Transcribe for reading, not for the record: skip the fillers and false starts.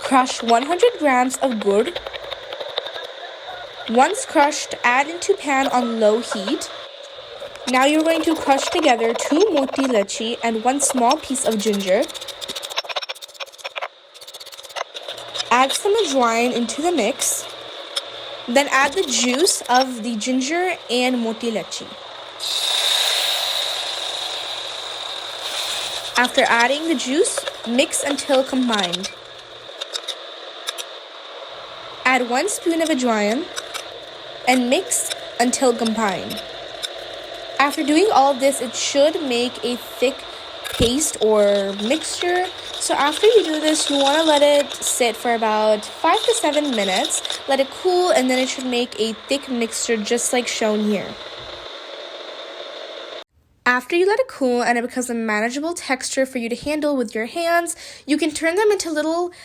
Crush 100 grams of gur. Once crushed, add into pan on low heat. Now you're going to crush together 2 moti lachi and 1 small piece of ginger. Add some ajwain into the mix. Then add the juice of the ginger and moti lachi. After adding the juice, mix until combined. Add 1 spoon of ajwain and mix until combined. After doing all of this, it should make a thick paste or mixture. So after you do this, you want to let it sit for about 5 to 7 minutes. Let it cool, and then it should make a thick mixture just like shown here. After you let it cool and it becomes a manageable texture for you to handle with your hands, you can turn them into little